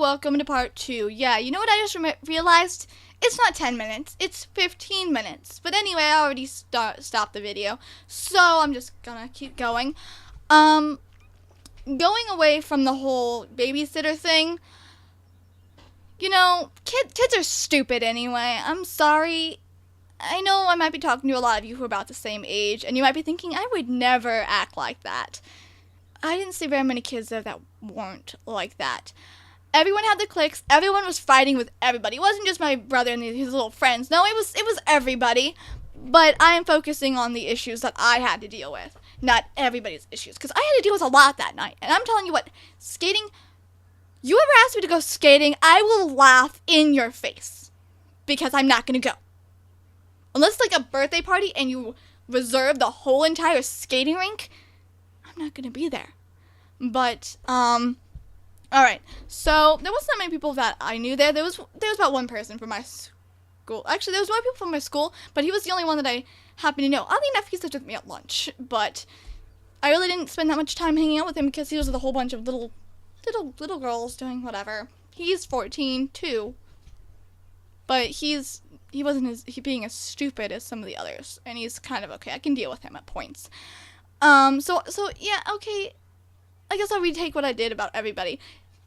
welcome to part 2. Yeah, you know what I just realized? It's not 10 minutes, it's 15 minutes. But anyway, I already stopped the video, so I'm just gonna keep going. Going away from the whole babysitter thing, you know, kids are stupid anyway. I'm sorry. I know I might be talking to a lot of you who are about the same age, and you might be thinking, I would never act like that. I didn't see very many kids there that weren't like that. Everyone had the cliques. Everyone was fighting with everybody. It wasn't just my brother and his little friends. No, it was everybody. But I am focusing on the issues that I had to deal with, not everybody's issues. Because I had to deal with a lot that night. And I'm telling you what, skating, you ever ask me to go skating, I will laugh in your face. Because I'm not going to go. Unless it's like a birthday party and you reserve the whole entire skating rink, I'm not going to be there. But, alright. So, there wasn't that many people that I knew there. There was about one person from my school. Actually, there was more people from my school, but he was the only one that I happened to know. Oddly enough, he sat with me at lunch, but I really didn't spend that much time hanging out with him because he was with a whole bunch of little girls doing whatever. He's 14, too. But he wasn't being as stupid as some of the others, and he's kind of okay. I can deal with him at points. So yeah, okay. I guess I'll retake what I did about everybody.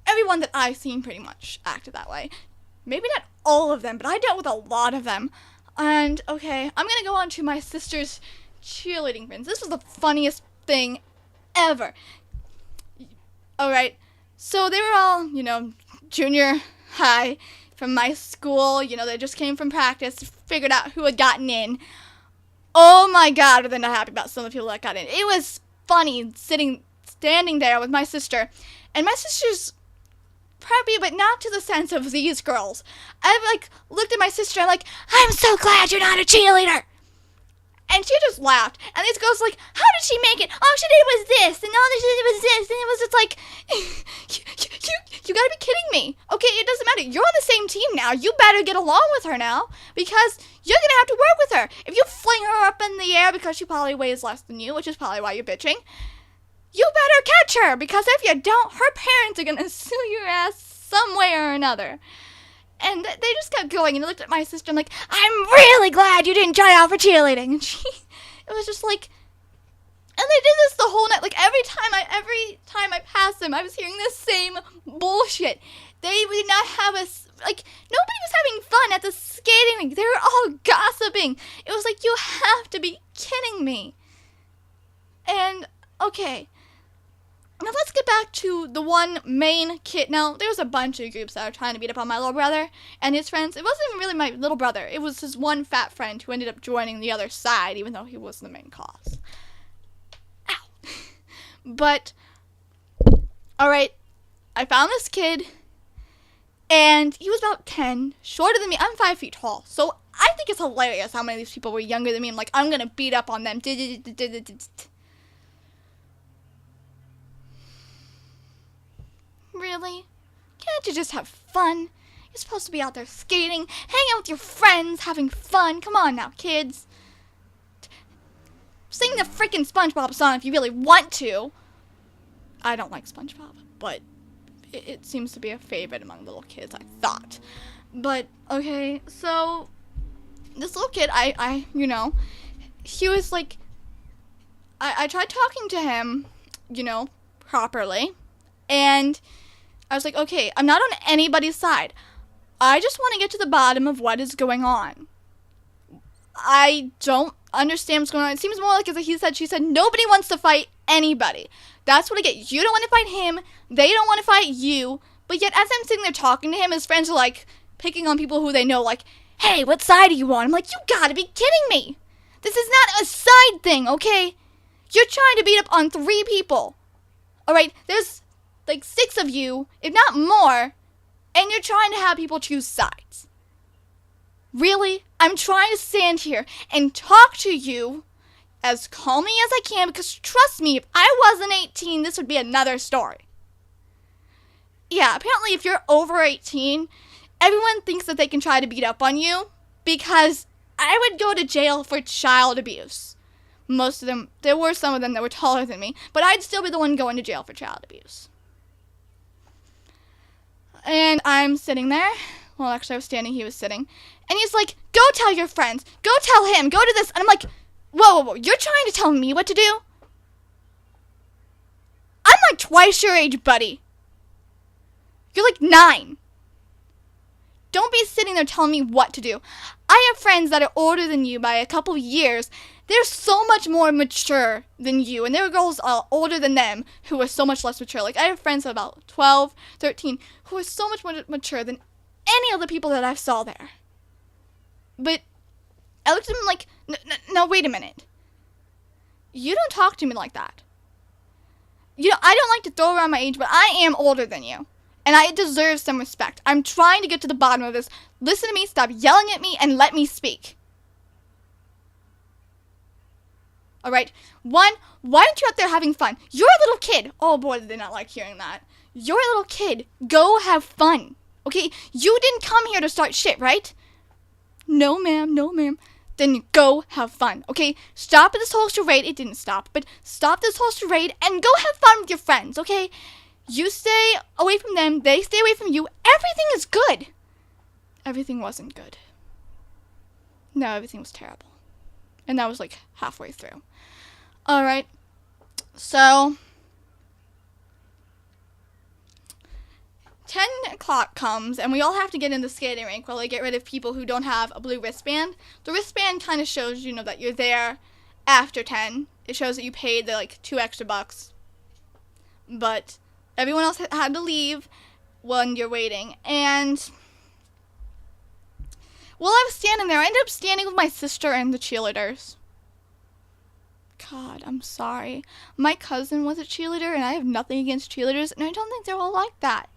Everyone that I've seen pretty much acted that way. Maybe not all of them, but I dealt with a lot of them. And okay, I'm gonna go on to my sister's cheerleading friends. This was the funniest thing ever. Alright, so they were all, junior high from my school. They just came from practice, figured out who had gotten in. Oh my god, are they not happy about some of the people that got in. It was funny standing there with my sister. And my sister's preppy, but not to the sense of these girls. I looked at my sister and I'm so glad you're not a cheerleader. And she just laughed. And these girls how did she make it? All she did was this, and all she did was this. And it was just you gotta be kidding me. Okay, it doesn't matter. You're on the same team now. You better get along with her now, because you're gonna have to work with her. If you fling her up in the air because she probably weighs less than you, which is probably why you're bitching, you better catch her, because if you don't, her parents are gonna sue your ass some way or another. And they just kept going, and I looked at my sister and I'm really glad you didn't try out for cheerleading. And it was just and they did this the whole night. Every time I passed them, I was hearing the same bullshit. They did not have nobody was having fun at the skating rink. They were all gossiping. It was you have to be kidding me. And, okay. Now let's get back to the one main kid. Now, there was a bunch of groups that were trying to beat up on my little brother and his friends. It wasn't even really my little brother. It was his one fat friend who ended up joining the other side, even though he was the main cause. Ow. But, alright, I found this kid, and he was about 10, shorter than me. I'm 5 feet tall, so I think it's hilarious how many of these people were younger than me. I'm I'm gonna beat up on them. Really? Can't you just have fun? You're supposed to be out there skating, hanging out with your friends, having fun. Come on now, kids. Sing the freaking SpongeBob song if you really want to. I don't like SpongeBob, but it seems to be a favorite among little kids, I thought. But, okay, so this little kid, he was I tried talking to him, properly, and I was okay, I'm not on anybody's side. I just want to get to the bottom of what is going on. I don't understand what's going on. It seems more like, as he said, she said, nobody wants to fight anybody. That's what I get. You don't want to fight him. They don't want to fight you. But yet, as I'm sitting there talking to him, his friends are picking on people who they know, hey, what side are you on? I'm you gotta be kidding me. This is not a side thing, okay? You're trying to beat up on 3 people. Alright, there's 6 of you, if not more, and you're trying to have people choose sides. Really? I'm trying to stand here and talk to you as calmly as I can, because trust me, if I wasn't 18, this would be another story. Yeah, apparently if you're over 18, everyone thinks that they can try to beat up on you, because I would go to jail for child abuse. Most of them, there were some of them that were taller than me, but I'd still be the one going to jail for child abuse. And I'm sitting there. Well, actually, I was standing. He was sitting. And he's like, go tell your friends. Go tell him. Go to this. And I'm like, whoa, whoa, whoa. You're trying to tell me what to do? I'm like twice your age, buddy. You're like 9. Don't be sitting there telling me what to do. I have friends that are older than you by a couple of years. They're so much more mature than you. And there are girls older than them who are so much less mature. Like, I have friends about 12, 13 who are so much more mature than any of the people that I saw there. But I looked at him like, no, wait a minute. You don't talk to me like that. You know, I don't like to throw around my age, but I am older than you. And I deserve some respect. I'm trying to get to the bottom of this. Listen to me, stop yelling at me, and let me speak. Alright? One, why aren't you out there having fun? You're a little kid. Oh boy, did they not like hearing that. You're a little kid. Go have fun. Okay? You didn't come here to start shit, right? No, ma'am. No, ma'am. Then go have fun, okay? Stop this whole charade. It didn't stop, but stop this whole charade and go have fun with your friends, okay? You stay away from them. They stay away from you. Everything is good. Everything wasn't good. No, everything was terrible. And that was like halfway through. Alright. So 10 o'clock comes, and we all have to get in the skating rink while they get rid of people who don't have a blue wristband. The wristband kind of shows, you know, that you're there after 10. It shows that you paid the, like, $2 extra. But everyone else had to leave when you're waiting. And while I was standing there, I ended up standing with my sister and the cheerleaders. God, I'm sorry. My cousin was a cheerleader, and I have nothing against cheerleaders, and I don't think they're all like that.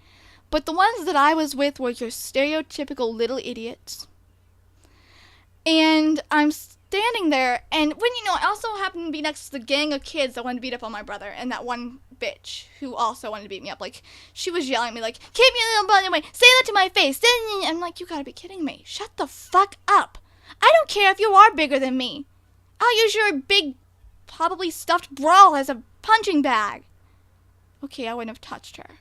But the ones that I was with were your stereotypical little idiots. And I'm standing there, and when you know, I also happened to be next to the gang of kids that wanted to beat up on my brother, and that one bitch who also wanted to beat me up. Like, she was yelling at me, like, keep your little brother away, say that to my face. I'm like, you gotta be kidding me. Shut the fuck up. I don't care if you are bigger than me. I'll use your big, probably stuffed bra as a punching bag. Okay, I wouldn't have touched her.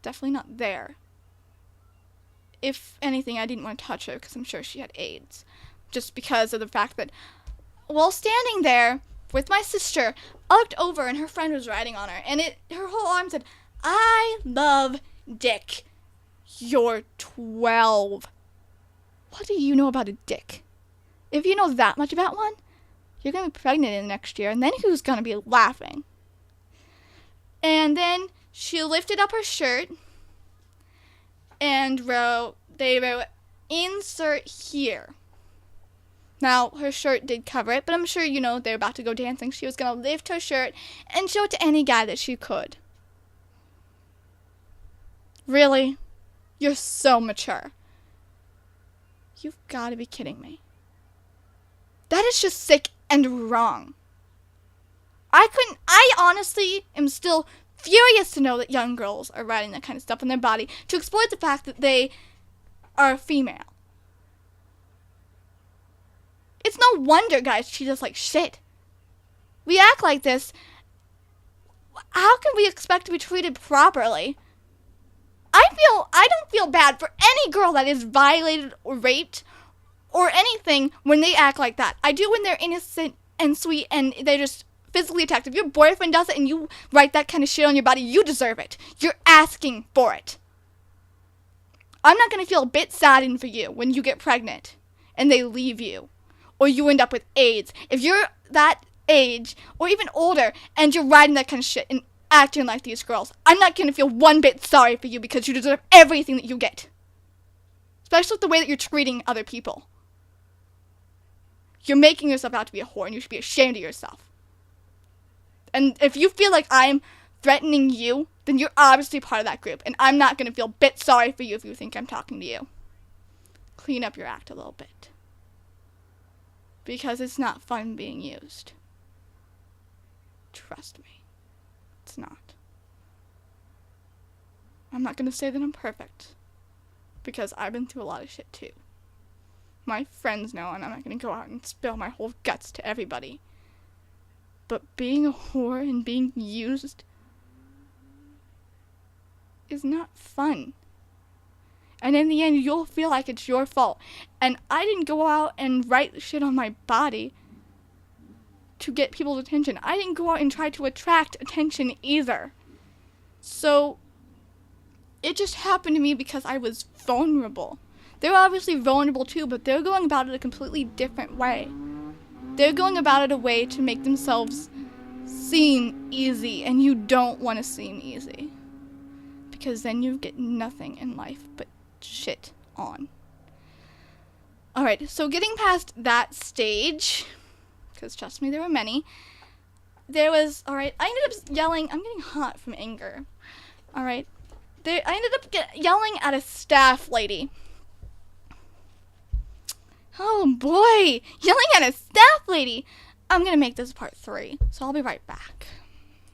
Definitely not there. If anything, I didn't want to touch her because I'm sure she had AIDS. Just because of the fact that while standing there with my sister, I looked over and her friend was riding on her. And her whole arm said, I love dick. You're 12. What do you know about a dick? If you know that much about one, you're going to be pregnant in the next year. And then who's going to be laughing? And then she lifted up her shirt and they wrote, insert here. Now, her shirt did cover it, but I'm sure, you know, they're about to go dancing. She was going to lift her shirt and show it to any guy that she could. Really? You're so mature. You've got to be kidding me. That is just sick and wrong. I honestly am still furious to know that young girls are writing that kind of stuff on their body to exploit the fact that they are female. It's no wonder guys treat us like shit. We act like this. How can we expect to be treated properly? I don't feel bad for any girl that is violated or raped or anything when they act like that. I do when they're innocent and sweet and they're just physically attacked. If your boyfriend does it and you write that kind of shit on your body, you deserve it. You're asking for it. I'm not going to feel a bit saddened for you when you get pregnant and they leave you or you end up with AIDS. If you're that age or even older and you're writing that kind of shit and acting like these girls, I'm not going to feel one bit sorry for you because you deserve everything that you get. Especially the way that you're treating other people. You're making yourself out to be a whore and you should be ashamed of yourself. And if you feel like I'm threatening you, then you're obviously part of that group. And I'm not going to feel a bit sorry for you if you think I'm talking to you. Clean up your act a little bit. Because it's not fun being used. Trust me. It's not. I'm not going to say that I'm perfect. Because I've been through a lot of shit too. My friends know, and I'm not going to go out and spill my whole guts to everybody. But being a whore and being used is not fun. And in the end, you'll feel like it's your fault. And I didn't go out and write shit on my body to get people's attention. I didn't go out and try to attract attention either. So it just happened to me because I was vulnerable. They're obviously vulnerable too, but they're going about it a completely different way. They're going about it a way to make themselves seem easy, and you don't want to seem easy. Because then you get nothing in life but shit on. Alright, so getting past that stage, because trust me, there were many, I ended up yelling. I'm getting hot from anger. Alright, I ended up yelling at a staff lady. Oh boy, yelling at a staff lady. I'm gonna make this part 3, so I'll be right back.